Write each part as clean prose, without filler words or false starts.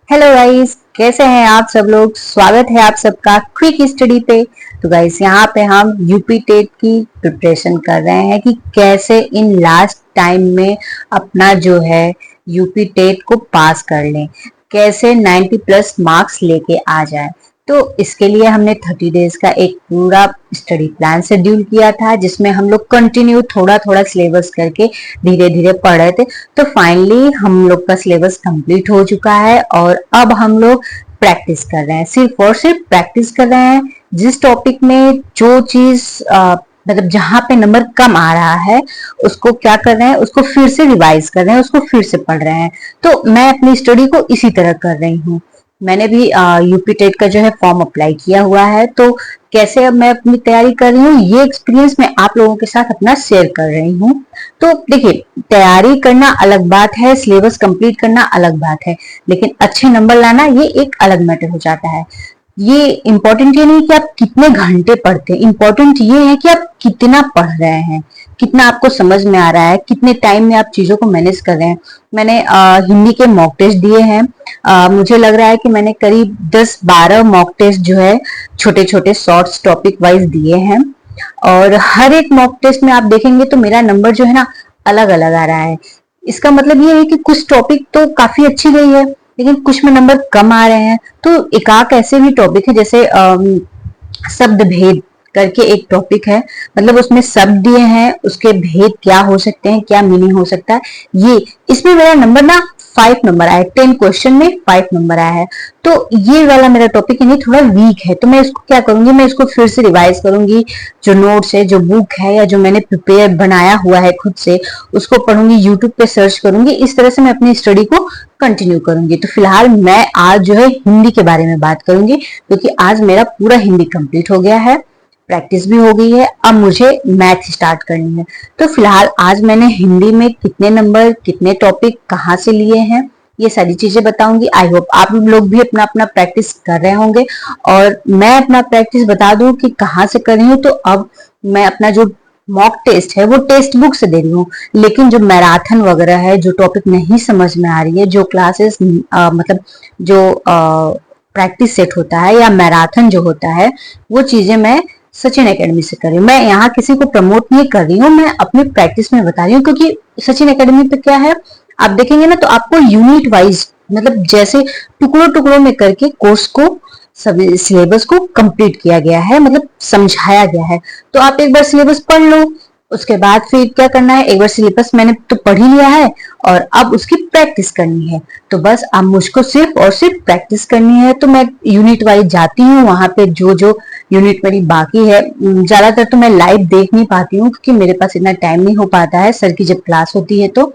Hello guys, कैसे हैं आप सब लोग। स्वागत है आप सबका क्विक स्टडी पे। तो गाइस, यहाँ पे हम यूपी टेट की प्रिपरेशन कर रहे हैं कि कैसे इन लास्ट टाइम में अपना जो है यूपी टेट को पास कर लें, कैसे 90 प्लस मार्क्स लेके आ जाए। तो इसके लिए हमने 30 डेज का एक पूरा स्टडी प्लान शेड्यूल किया था, जिसमें हम लोग कंटिन्यू थोड़ा थोड़ा सिलेबस करके धीरे धीरे पढ़ रहे थे। तो फाइनली हम लोग का सिलेबस कंप्लीट हो चुका है और अब हम लोग प्रैक्टिस कर रहे हैं, सिर्फ और सिर्फ प्रैक्टिस कर रहे हैं। जिस टॉपिक में जो चीज मतलब जहां पे नंबर कम आ रहा है, उसको क्या कर रहे हैं, उसको फिर से रिवाइज कर रहे हैं, उसको फिर से पढ़ रहे हैं। तो मैं अपनी स्टडी को इसी तरह कर रही हूँ। मैंने भी यूपी टेट का जो है फॉर्म अप्लाई किया हुआ है। तो कैसे अब मैं अपनी तैयारी कर रही हूँ, ये एक्सपीरियंस मैं आप लोगों के साथ अपना शेयर कर रही हूँ। तो देखिए, तैयारी करना अलग बात है, सिलेबस कंप्लीट करना अलग बात है, लेकिन अच्छे नंबर लाना ये एक अलग मैटर हो जाता है। ये इम्पोर्टेंट ये नहीं कि आप कितने घंटे पढ़ते हैं, इम्पोर्टेंट ये है कि आप कितना पढ़ रहे हैं, कितना आपको समझ में आ रहा है, कितने टाइम में आप चीजों को मैनेज कर रहे हैं। मैंने हिंदी के मॉक टेस्ट दिए हैं। मुझे लग रहा है कि मैंने करीब 10-12 मॉक टेस्ट जो है छोटे छोटे शॉर्ट्स टॉपिक वाइज दिए हैं। और हर एक मॉक टेस्ट में आप देखेंगे तो मेरा नंबर जो है ना अलग अलग आ रहा है। इसका मतलब ये है कि कुछ टॉपिक तो काफी अच्छी गई है, लेकिन कुछ में नंबर कम आ रहे हैं। तो एकाक ऐसे भी टॉपिक है, जैसे शब्द भेद करके एक टॉपिक है। मतलब उसमें शब्द दिए हैं, उसके भेद क्या हो सकते हैं, क्या मीनिंग हो सकता है। ये इसमें मेरा नंबर ना 5 नंबर आया है, 10 क्वेश्चन में 5 नंबर आया है। तो ये वाला मेरा टॉपिक यानी थोड़ा वीक है। तो मैं इसको क्या करूंगी, मैं इसको फिर से रिवाइज करूंगी। जो नोट्स है, जो बुक है, या जो मैंने प्रिपेयर बनाया हुआ है खुद से, उसको पढ़ूंगी, यूट्यूब पे सर्च करूंगी। इस तरह से मैं अपनी स्टडी को कंटिन्यू करूंगी। तो फिलहाल मैं आज जो है हिंदी के बारे में बात करूंगी, क्योंकि आज मेरा पूरा हिंदी कंप्लीट हो गया है, प्रैक्टिस भी हो गई है। अब मुझे मैथ स्टार्ट करनी है। तो फिलहाल आज मैंने हिंदी में कितने नंबर, कितने टॉपिक कहाँ से लिए हैं, ये सारी चीजें बताऊंगी। आई होप आप लोग भी अपना अपना प्रैक्टिस कर रहे होंगे। और मैं अपना प्रैक्टिस बता दूं कि कहाँ से कर रही हूँ। तो अब मैं अपना जो मॉक टेस्ट है वो टेक्स्ट बुक से दे रही हूँ, लेकिन जो मैराथन वगैरह है, जो टॉपिक नहीं समझ में आ रही है, जो क्लासेस मतलब जो प्रैक्टिस सेट होता है या मैराथन जो होता है, वो चीजें मैं सचिन एकेडमी से कर रही हूँ। मैं यहाँ किसी को प्रमोट नहीं कर रही हूँ, मैं अपनी प्रैक्टिस में बता रही हूँ। क्योंकि सचिन एकेडमी पे क्या है, आप देखेंगे ना तो आपको यूनिट वाइज, मतलब जैसे टुकड़ों टुकड़ों में करके कोर्स को, सब सिलेबस को कंप्लीट किया गया है, मतलब समझाया गया है। तो आप एक बार सिलेबस पढ़ लो, उसके बाद फिर क्या करना है, एक बार सिलेबस मैंने तो पढ़ ही लिया है और अब उसकी प्रैक्टिस करनी है। तो बस अब मुझको सिर्फ और सिर्फ प्रैक्टिस करनी है। तो मैं यूनिट वाइज जाती हूँ, वहां पे जो जो यूनिट मेरी बाकी है, ज्यादातर तो मैं लाइव देख नहीं पाती हूँ, क्योंकि मेरे पास इतना टाइम नहीं हो पाता है सर की जब क्लास होती है। तो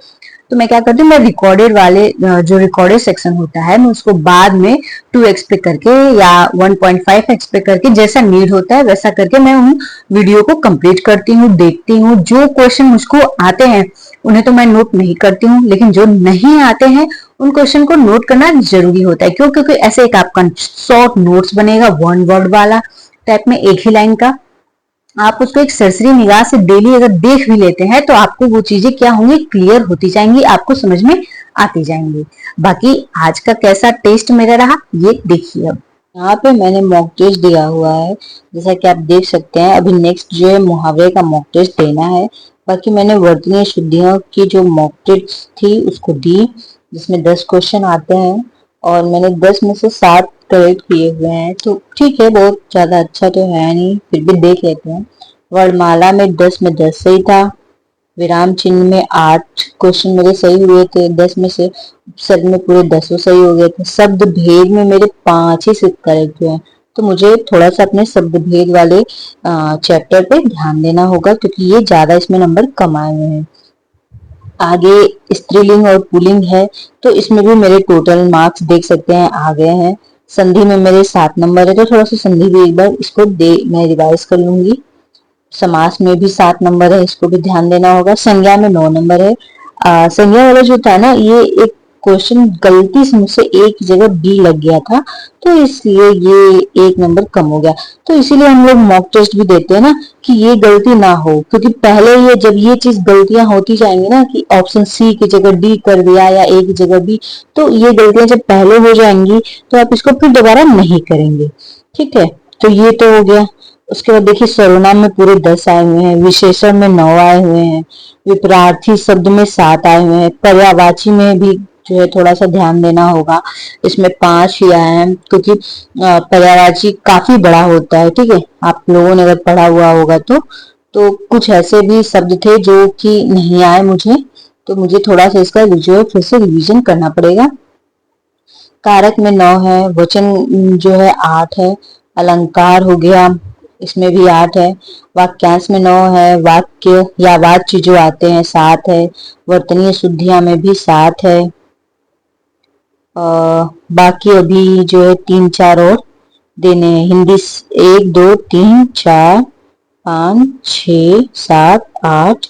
मैं क्या करती हूँ, मैं रिकॉर्डेड वाले जो रिकॉर्डेड सेक्शन होता है, मैं उसको बाद में 2x पे करके या 1.5x पे करके, जैसा नीड होता है वैसा करके मैं उन वीडियो को कंप्लीट करती हूँ, देखती हूँ। जो क्वेश्चन मुझको आते हैं उन्हें तो मैं नोट नहीं करती हूँ, लेकिन जो नहीं आते हैं उन क्वेश्चन को नोट करना जरूरी होता है। क्यों? क्योंकि ऐसे एक आपका शॉर्ट नोट्स बनेगा, वन वर्ड वाला टाइप में, एक ही लाइन का। आप उसको एक सरसरी निगाह से डेली अगर देख भी लेते हैं तो आपको वो चीजें क्या होंगी, क्लियर होती जाएंगी, आपको समझ में आती जाएंगी। बाकी आज का कैसा टेस्ट मेरा रहा ये देखिए। अब यहाँ पे मैंने मॉक टेस्ट दिया हुआ है, जैसा कि आप देख सकते हैं। अभी नेक्स्ट जो है मुहावरे का मॉक टेस्ट देना है। बाकी मैंने वर्तनीय शुद्धियों की जो मॉक टेस्ट थी उसको दी, जिसमें 10 क्वेश्चन आते हैं और मैंने 10 में से 7 करेक्ट किए हुए हैं। तो ठीक है, बहुत ज्यादा अच्छा तो है नहीं, फिर भी देख लेते हैं। वर्णमाला में 10 में 10 सही था। विराम चिन्ह में 8 क्वेश्चन मेरे सही हुए थे 10 में से। उपसर्ग में पूरे 10 सही हो गए थे। शब्द भेद में मेरे 5 ही सिर्फ करेक्ट हुए हैं। तो मुझे थोड़ा सा अपने शब्द भेद वाले चैप्टर पे ध्यान देना होगा, क्योंकि ये ज्यादा इसमें नंबर कम आए हुए हैं। आगे स्त्रीलिंग और पुल्लिंग है, तो इसमें भी मेरे टोटल मार्क्स देख सकते हैं आ गए हैं। संधि में मेरे 7 नंबर है, तो थोड़ा सा संधि भी एक बार इसको मैं रिवाइज कर लूंगी। समास में भी 7 नंबर है, इसको भी ध्यान देना होगा। संज्ञा में 9 नंबर है। संज्ञा वाला जो था ना, ये एक क्वेश्चन गलती से मुझसे एक जगह बी लग गया था, तो इसलिए ये 1 नंबर कम हो गया। तो इसीलिए हम लोग मॉक टेस्ट भी देते हैं ना, कि ये गलती ना हो, क्योंकि पहले ये जब ये चीज गलतियां होती जाएंगी ना, कि ऑप्शन सी की जगह डी कर दिया या ए की जगह बी, तो ये गलतियां जब पहले हो जाएंगी तो आप इसको फिर दोबारा नहीं करेंगे। ठीक है, तो ये तो हो गया। उसके बाद देखिए, सर्वनाम में पूरे 10 आए हुए हैं, विशेषण में 9 आए हुए हैं, विपरार्थी शब्द में 7 आए हुए हैं, पर्यायवाची में भी जो है थोड़ा सा ध्यान देना होगा, इसमें 5 ही आए हैं, क्योंकि पर्यायवाची काफी बड़ा होता है। ठीक है, आप लोगों ने अगर पढ़ा हुआ होगा तो कुछ ऐसे भी शब्द थे जो कि नहीं आए मुझे, तो मुझे थोड़ा सा इसका जो है फिर से रिवीजन करना पड़ेगा। कारक में 9 है, वचन जो है 8 है, अलंकार हो गया, इसमें भी 8 है, वाक्यांश में 9 है, वाक्य या वाच्य जो आते हैं 7 है, वर्तनीय शुद्धियां में भी 7 है। बाकी अभी जो है 3-4 और देने हैं। हिंदी 1 2 3 4 5 6 7 8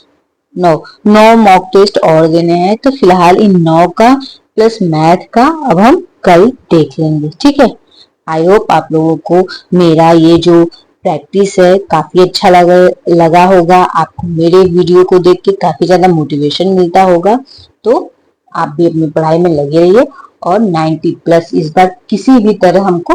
9 मॉक टेस्ट और देने हैं। तो फिलहाल इन 9 का प्लस मैथ का अब हम कल देख लेंगे। ठीक है, आई होप आप लोगों को मेरा ये जो प्रैक्टिस है काफी अच्छा लगा होगा, आपको मेरे वीडियो को देख के काफी ज्यादा मोटिवेशन मिलता होगा। तो आप भी अपनी पढ़ाई में लगे रहिए और 90 प्लस इस बार किसी भी तरह हमको